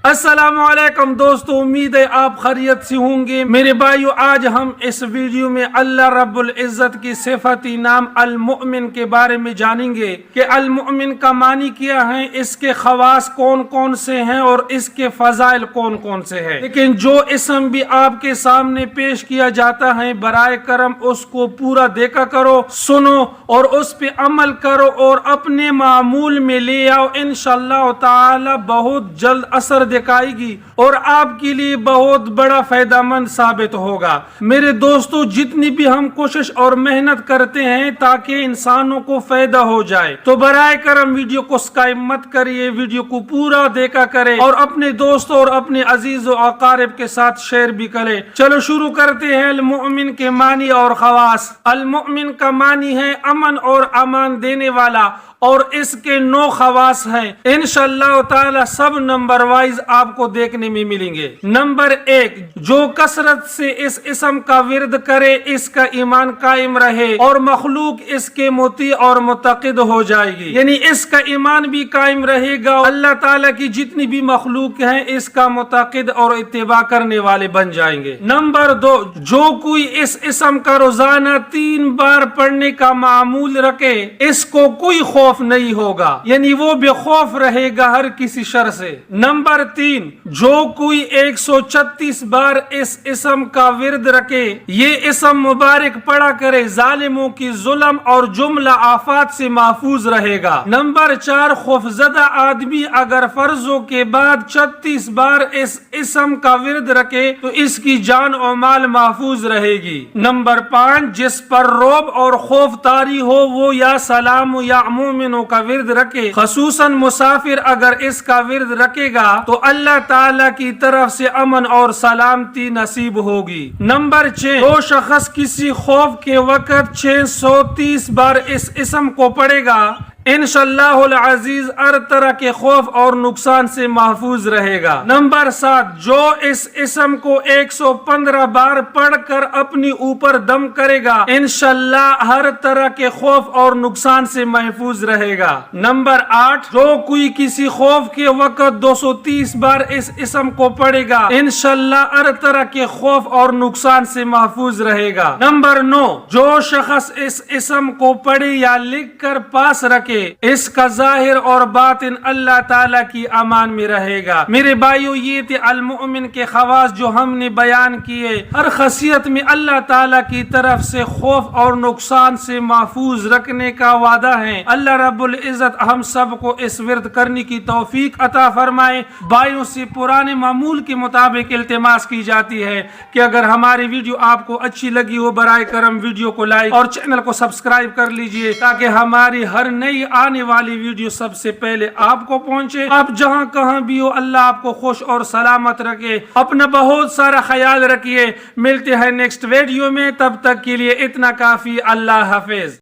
السلام علیکم دوستو، امید ہے آپ خیریت سے ہوں گے۔ میرے بھائیو، آج ہم اس ویڈیو میں اللہ رب العزت کی صفتی نام المؤمن کے بارے میں جانیں گے کہ المؤمن کا معنی کیا ہے، اس کے خواص کون کون سے ہیں اور اس کے فضائل کون کون سے ہیں۔ لیکن جو اسم بھی آپ کے سامنے پیش کیا جاتا ہے، برائے کرم اس کو پورا دیکھا کرو، سنو اور اس پہ عمل کرو اور اپنے معمول میں لے آؤ۔ انشاءاللہ تعالی بہت جلد اثر دکھائے گی اور آپ کے لیے بہت بڑا فائدہ مند ثابت ہوگا۔ میرے دوستو، جتنی بھی ہم کوشش اور محنت کرتے ہیں تاکہ انسانوں کو فائدہ ہو جائے، تو برائے کرم ویڈیو کو سکائپ مت کریے، ویڈیو کو پورا دیکھا کرے اور اپنے دوستوں اور اپنے عزیز و اقارب کے ساتھ شیئر بھی کرے۔ چلو شروع کرتے ہیں المؤمن کے معنی اور خواص۔ المؤمن کا معنی ہے امن اور امان دینے والا، اور اس کے 9 خواص ہیں۔ انشاءاللہ تعالی سب نمبر وائز آپ کو دیکھنے میں ملیں گے۔ نمبر 1، جو کثرت سے اس اسم کا ورد کرے، اس کا ایمان قائم رہے اور مخلوق اس کے مطیع اور متقد ہو جائے گی، یعنی اس کا ایمان بھی قائم رہے گا، اللہ تعالیٰ کی جتنی بھی مخلوق ہیں اس کا متقد اور اتباع کرنے والے بن جائیں گے۔ نمبر 2، جو کوئی اس اسم کا روزانہ 3 بار پڑھنے کا معمول رکھے، اس کو کوئی خوف نہیں ہوگا، یعنی وہ بے خوف رہے گا ہر کسی شر سے۔ نمبر 3، جو کوئی 136 بار اس اسم کا ورد رکھے، یہ اسم مبارک پڑھا کرے، ظالموں کی ظلم اور جملہ آفات سے محفوظ رہے گا۔ نمبر 4، خوفزدہ آدمی اگر فرضوں کے بعد 36 بار اس اسم کا ورد رکھے تو اس کی جان و مال محفوظ رہے گی۔ نمبر 5، جس پر رعب اور خوف طاری ہو وہ یا سلام یا مومنوں کا ورد رکھے، خصوصاً مسافر اگر اس کا ورد رکھے گا تو اللہ تعالی کی طرف سے امن اور سلامتی نصیب ہوگی۔ نمبر 6، جو شخص کسی خوف کے وقت 630 بار اس اسم کو پڑھے گا، انشاءاللہ العزیز ہر طرح کے خوف اور نقصان سے محفوظ رہے گا۔ نمبر 7، جو اس اسم کو 115 بار پڑھ کر اپنی اوپر دم کرے گا، انشاءاللہ ہر طرح کے خوف اور نقصان سے محفوظ رہے گا۔ نمبر 8، جو کوئی کسی خوف کے وقت 230 بار اس اسم کو پڑھے گا، انشاءاللہ ہر طرح کے خوف اور نقصان سے محفوظ رہے گا۔ نمبر 9، جو شخص اس اسم کو پڑھے یا لکھ کر پاس رکھے، اس کا ظاہر اور باطن اللہ تعالیٰ کی امان میں رہے گا۔ میرے بھائیو، یہ تھے المؤمن کے خواص جو ہم نے بیان کیے۔ ہر خاصیت میں اللہ تعالیٰ کی طرف سے خوف اور نقصان سے محفوظ رکھنے کا وعدہ ہے۔ اللہ رب العزت ہم سب کو اس ورد کرنے کی توفیق عطا فرمائے۔ بھائیوں سے پرانے معمول کے مطابق التماس کی جاتی ہے کہ اگر ہماری ویڈیو آپ کو اچھی لگی ہو، برائے کرم ویڈیو کو لائک اور چینل کو سبسکرائب کر لیجئے تاکہ ہماری ہر نئی آنے والی ویڈیو سب سے پہلے آپ کو پہنچے۔ آپ جہاں کہاں بھی ہو، اللہ آپ کو خوش اور سلامت رکھے۔ اپنا بہت سارا خیال رکھیے۔ ملتے ہیں نیکسٹ ویڈیو میں، تب تک کے لیے اتنا کافی۔ اللہ حافظ۔